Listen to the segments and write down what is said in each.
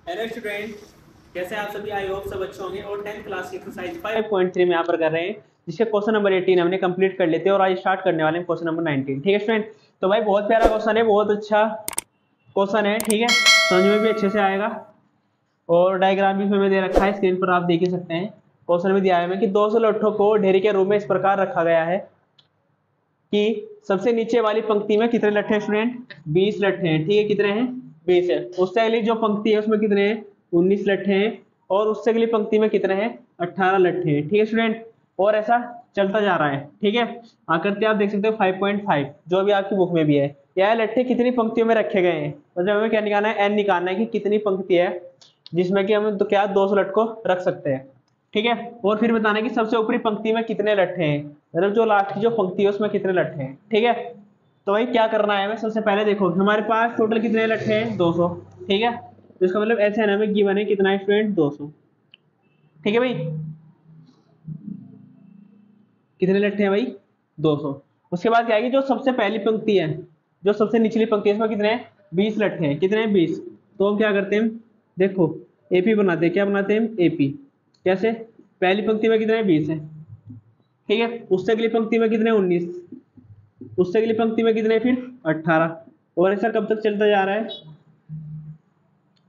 Hello student, कैसे हैं आप सभी। आई होप सब अच्छे होंगे। और 10th क्लास की एक्सरसाइज 5.3 में यहाँ पर कर रहे हैं, जिसके क्वेश्चन नंबर 18 हमने कंप्लीट कर लेते हैं और आज स्टार्ट करने वाले हैं क्वेश्चन नंबर 19। ठीक है स्टूडेंट, तो भाई बहुत प्यारा क्वेश्चन है, बहुत अच्छा क्वेश्चन है। ठीक है, समझ में भी अच्छे से आएगा और डायग्राम भी इसमें दे रखा है, स्क्रीन पर आप देख ही सकते हैं। क्वेश्चन में दिया है कि 200 लट्ठों को ढेरी के रूप में इस प्रकार रखा गया है कि सबसे नीचे वाली पंक्ति में कितने लट्ठे हैं स्टूडेंट? 20 लट्ठे हैं। ठीक है, कितने हैं? 20 है। उससे अगली जो पंक्ति है उसमें कितने हैं? 19 लट्ठे हैं। और उससे अगली पंक्ति में कितने हैं? 18 लट्ठे हैं। ठीक है स्टूडेंट, और ऐसा चलता जा रहा है। ठीक है, आकृति आप देख सकते हो 5.5 जो अभी आपकी बुक में भी है। यह लट्ठे कितनी पंक्तियों में रखे गए हैं, मतलब हमें क्या निकालना है? एन निकालना है कि कितनी पंक्ति है जिसमें कि हम तो क्या 200 लट्ठों को रख सकते हैं। ठीक है, और फिर बताना है कि सबसे ऊपरी पंक्ति में कितने लट्ठे हैं, मतलब जो लास्ट की जो पंक्ति है उसमें कितने लट्ठे हैं। ठीक है, तो भाई क्या करना है हमें? सबसे पहले देखो हमारे पास टोटल कितने लट्ठे हैं? 200। ठीक है, तो इसका मतलब ऐसे है ना, हमें गिवन है कितना है स्टूडेंट? 200। ठीक है भाई, कितने लट्ठे हैं भाई? 200। उसके बाद क्या है कि जो सबसे पहली पंक्ति है, जो सबसे निचली पंक्ति है, इसमें कितने हैं? 20 लट्ठे हैं। कितने हैं? 20। तो हम क्या करते हैं, देखो एपी बनाते हैं। क्या बनाते हैं? एपी। कैसे? पहली पंक्ति में कितने हैं? 20 है। ठीक है, उससे अगली पंक्ति में कितने? 19। उससे अगली पंक्ति में कितने? फिर 18। और ऐसा कब तक चलता जा रहा है?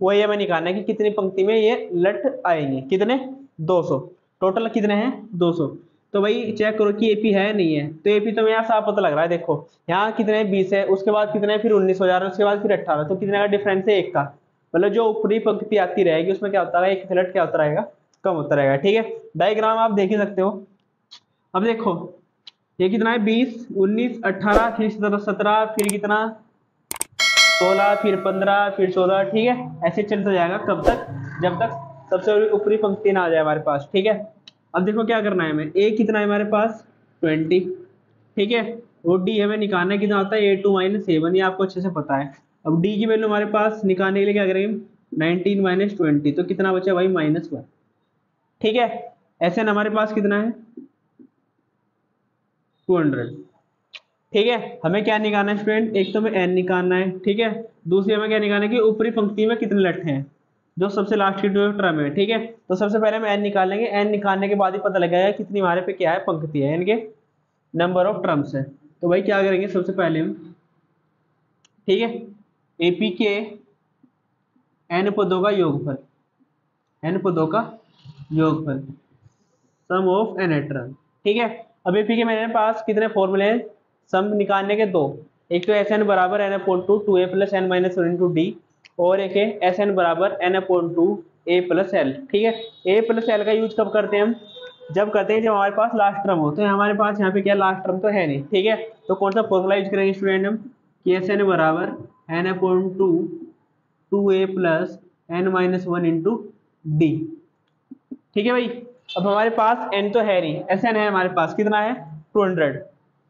वही हमें निकालना है कि कितनी पंक्ति में ये लट आएंगे। कितने? 200। टोटल कितने हैं? 200। तो भाई चेक करो कि एपी है नहीं है, तो एपी तो यहाँ साफ पता लग रहा है। देखो यहाँ कितने? 20 है, उसके बाद कितने? फिर 19 हो जा रहा है, उसके बाद फिर 18। तो कितने का डिफरेंस है? 1 का। मतलब जो ऊपरी पंक्ति आती रहेगी उसमें क्या होता है? एक लट क्या होता रहेगा? कम होता रहेगा। ठीक है, डायग्राम आप देख ही सकते हो। अब देखो ये कितना है? 20, 19, 18, फिर 17, फिर कितना? 16, फिर 15, फिर 14। ठीक है, ऐसे चलता जाएगा। कब तक? जब तक सबसे ऊपरी पंक्ति ना आ जाए हमारे पास। ठीक है, अब देखो क्या करना है हमें। ए कितना है हमारे पास? 20। ठीक है, और डी हमें निकालना है, कितना होता है? A2 - A1, ये आपको अच्छे से पता है। अब डी की वैल्यू हमारे पास निकालने के लिए क्या करेंगे? 19 - 20, तो कितना बचा भाई? -1। ठीक है, ऐसे हमारे पास कितना है? 200। ठीक है, हमें क्या निकालना है स्टूडेंट? एक तो हमें एन निकालना है। ठीक है, दूसरी हमें क्या निकालना है कि ऊपरी पंक्ति में कितने लट्ठे हैं, जो सबसे लास्ट की जो टर्म है। ठीक है, तो सबसे पहले हम एन निकालेंगे। एन निकालने के बाद ही पता लगेगा कितनी हमारे पे क्या है? पंक्ति है, इनके नंबर ऑफ टर्म्स है। तो भाई क्या करेंगे सबसे पहले हम? ठीक है, एपी के एन पदों का योगफल, एन पदों का योगफल, सम ऑफ एन टर्म। ठीक है, अब एपी के मेरे पास कितने फॉर्मूले हैं सम निकालने के? दो। एक तो एस एन बराबर n upon two 2a + n - 1 into d, और एक है एस एन बराबर n upon two a + l। ठीक है, a + l का यूज कब करते हैं हम? जब करते हैं जब हमारे पास लास्ट टर्म हो। तो हमारे पास यहाँ पे क्या लास्ट टर्म तो है नहीं। ठीक है, तो कौन सा फॉर्मूला यूज करेंगे स्टूडेंट हम? कि एस एन बराबर n upon two 2a + n - 1 into d. ठीक है भाई, अब हमारे पास n तो है नहीं, एस एन है हमारे पास। कितना है? 200,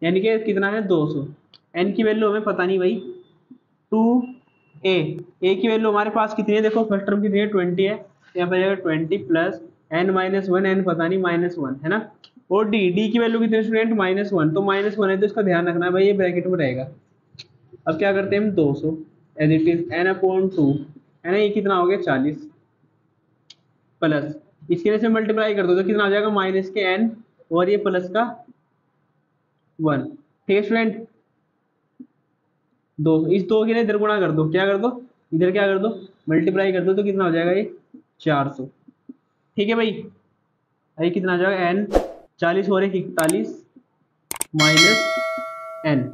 यानी कि कितना है? 200। n की वैल्यू हमें पता नहीं भाई। 2a, a की वैल्यू हमारे पास कितनी है? देखो फर्स्ट टर्म कितनी है? 20 है, यहाँ पर जाएगा 20 + n - 1, n पता नहीं, -1 है ना। और d की वैल्यू कितनी है स्टूडेंट? -1। तो -1 है तो इसका ध्यान रखना है भाई, ये ब्रैकेट में रहेगा। अब क्या करते हैं हम? 200 एज इट इज n/2 है ना, ये कितना हो गया? 40 प्लस इसके लिए से मल्टीप्लाई कर दो तो कितना आ जाएगा? माइनस के n और ये प्लस का 1। ठीक है स्टूडेंट, दो इस दो के लिए इधर गुणा कर दो। क्या कर दो? इधर क्या कर दो? मल्टीप्लाई कर दो, तो कितना हो जाएगा? ये 400। ठीक है भाई, ये कितना आ जाएगा? n 40 और 41 माइनस n।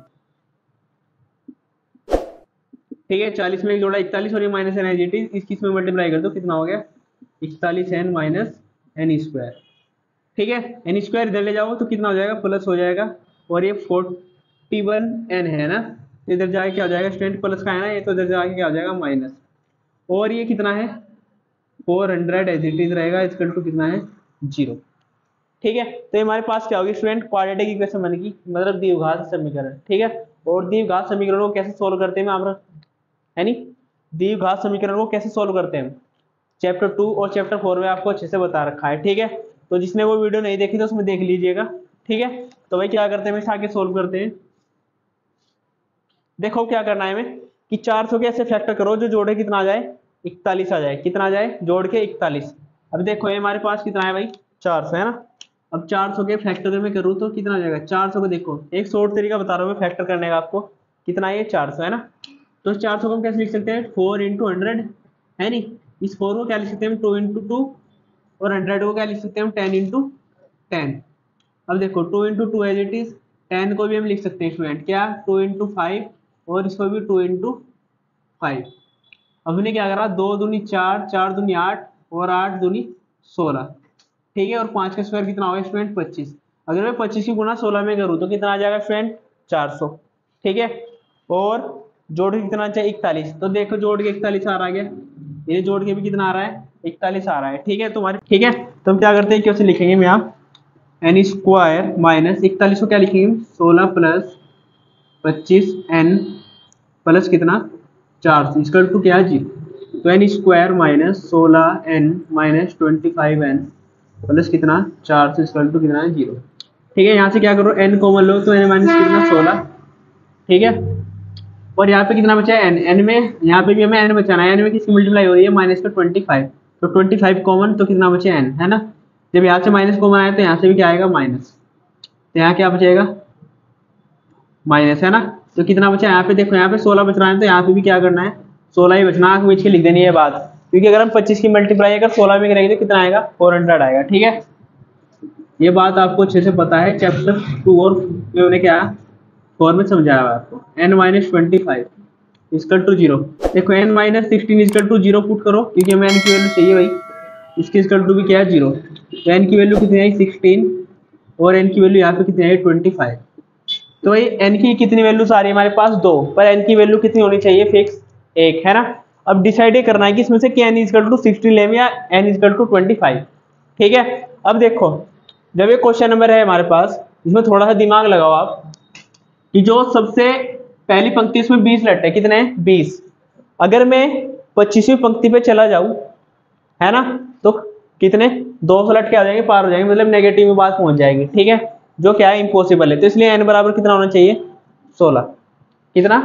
ठीक है, 40 में एक जोड़ा 41 और ये minus n as it is, इसकी इसमें मल्टीप्लाई कर दो, कितना हो गया? 41n - n²। ठीक है, एन स्क्वायर इधर ले जाओ तो कितना हो जाएगा? प्लस हो जाएगा। और ये 41n है ना, तो इधर जाके क्या हो जाएगा स्टूडेंट? प्लस का है ना ये, तो इधर जाके क्या हो जाएगा? माइनस। और ये कितना है? 400 एज इट इज रहेगा, इक्वल टू कितना है? 0। ठीक है, तो ये हमारे पास क्या होगी स्टूडेंट? क्वाड्रेटिक इक्वेशन बनेगी, मतलब द्विघात समीकरण। ठीक है, और द्विघात समीकरण को कैसे सोल्व करते हैं आप है नी, द्विघात समीकरण को कैसे सोल्व करते हैं? चैप्टर 2 और चैप्टर 4 में आपको अच्छे से बता रखा है। ठीक है, तो जिसने वो वीडियो नहीं देखी तो उसमें देख लीजिएगा। ठीक है, तो भाई क्या करते हैं, हमेशा आगे सोल्व करते हैं। देखो क्या करना है हमें कि 400 के ऐसे फैक्टर करो जो जोड़े कितना आ जाए? 41 आ जाए, कितना आ जाए जोड़ के 41। अब देखो ये हमारे पास कितना है भाई 400 है ना। अब 400 के फैक्टर में करूँ तो कितना आ जाएगा 400 को देखो एक शॉर्ट तरीका बता रहा हूँ मैं फैक्टर करने का आपको। कितना है ये 400 है ना। तो 400 को हम कैसे लिख सकते हैं 4 इंटू 100 है नहीं। इस 4 को क्या लिख सकते हैं हम 2 इंटू 2 और 100 को क्या लिख सकते हैं हम 10 इंटू 10। अब देखो 2 इंटू 2 एज इट इज 10 को भी हम लिख सकते हैं स्टूडेंट क्या 2 इंटू 5 और इसको भी 2 इंटू 5। हमने क्या करा 2 दूनी 4, 4 दूनी 8 और 8 दूनी 16। ठीक है और 5 का स्क्वायर कितना होगा स्टूडेंट 25। अगर मैं 25 की गुना 16 में करूँ तो कितना आ जाएगा स्टूडेंट 400। ठीक है और जोड़ के कितना चाहिए 41। तो देखो जोड़ के 41 आ रहा है, ये जोड़ के भी कितना आ रहा है 41 आ रहा है। ठीक है तुम्हारी ठीक है तो हम क्या करते हैं क्वेश्चन लिखेंगे हम यहाँ एन स्क्वायर माइनस 41 को क्या लिखेंगे 16 प्लस 25 एन प्लस कितना 400 इसका टू क्या है 0। तो n square minus 16 n minus 25 n plus कितना 400 इसका टू कितना है 0। ठीक है यहाँ से क्या करो एन कॉमन लो तो एन माइनस कितना 16। ठीक है और यहाँ पे कितना बचा है एन, एन में यहाँ पे भी हमें एन बचाना है। एन में किसकी मल्टीप्लाई हो रही है माइनस का 25 तो 25 कॉमन तो कितना बचे एन है ना। जब यहाँ से माइनस कॉमन आया तो यहाँ से भी क्या आएगा माइनस। तो यहाँ क्या बचेगा माइनस है ना। तो कितना बचा यहाँ पे देखो यहाँ पे 16 बच रहा है तो यहाँ पे भी क्या करना है 16 ही बचना आंख बीच के लिख देनी है बात। क्योंकि अगर हम 25 की मल्टीप्लाई अगर 16 में करेंगे तो कितना आएगा 400 आएगा। ठीक है ये बात आपको अच्छे से पता है चैप्टर 2 और में उन्हें क्या 4 में समझाया हुआ आपको। n माइनस 25 इजकल टू 0 देखो n minus 16 equal to 0 put करो क्योंकि हमें n की वैल्यू चाहिए भाई। इसकी इजकल टू भी क्या है 0 तो n की वैल्यू कितनी आई 16 और n की वैल्यू यहाँ पे कितनी आई 25। तो भाई n की कितनी वैल्यूज आ रही है हमारे पास 2 पर n की वैल्यू कितनी होनी चाहिए फिक्स 1 है ना। अब डिसाइड ये करना है कि इसमें से कि n इजकल टू 16 लें या n इजकल टू 25। ठीक है अब देखो जब ये क्वेश्चन नंबर है हमारे पास इसमें थोड़ा सा दिमाग लगाओ आप कि जो सबसे पहली पंक्ति इसमें 20 लट है कितने 20। अगर मैं 25वीं पंक्ति पे चला जाऊं है ना तो कितने 200 लट के आ जाएंगे पार हो जाएंगे मतलब नेगेटिव में बात पहुंच जाएगी। ठीक है जो क्या है इम्पॉसिबल है। तो इसलिए n बराबर कितना होना चाहिए 16 कितना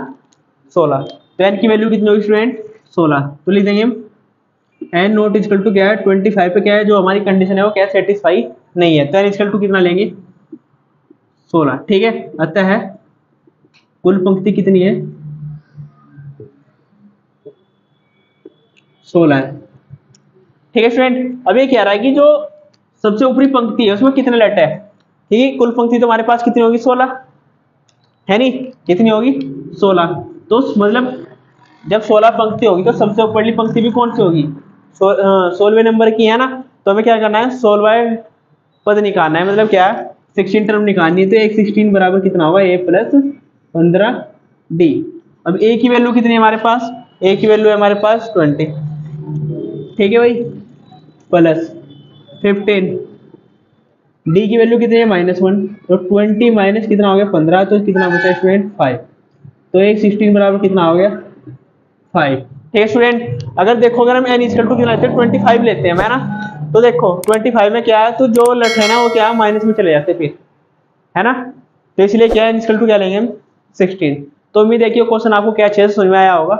16। तो n की वैल्यू कितनी होगी स्टूडेंट 16। तो लिख देंगे हम n नॉट इजकल टू क्या है 25 पे क्या है जो हमारी कंडीशन है वो क्या सेटिस्फाई नहीं है। तो n इजकल टू कितना लेंगे 16। ठीक है अतः है कुल पंक्ति कितनी है 16 है। ठीक है स्टूडेंट अब ये कह रहा है कि जो सबसे ऊपरी पंक्ति है उसमें कितने लेटर है। ठीक है कुल पंक्ति तो हमारे पास कितनी होगी 16 है नहीं कितनी होगी 16। तो मतलब जब 16 पंक्ति होगी तो सबसे ऊपरली पंक्ति भी कौन सी होगी 16वें नंबर की है ना। तो हमें क्या करना है 16वां पद निकालना है मतलब क्या 16 टर्म निकालनी है। तो एक 16 बराबर कितना होगा a प्लस 15 d। अब a की वैल्यू कितनी है हमारे पास a की वैल्यू है हमारे पास 20। ठीक है भाई प्लस 15 d की वैल्यू कितनी है -1 तो 20 माइनस कितना हो गया 15 तो कितना बचा स्टूडेंट 5। तो एक 16 बराबर कितना हो गया 5। ठीक है स्टूडेंट अगर देखो अगर हम n इक्वल टू कितना लेते हैं 25 लेते हैं है ना। तो देखो 25 में क्या है तो जो लट है ना वो क्या है माइनस में चले जाते फिर है ना। तो इसलिए क्या है n इक्वल टू क्या लेंगे हम 16। तो उम्मीद है कि क्वेश्चन आपको क्या अच्छे से समझ में आया होगा।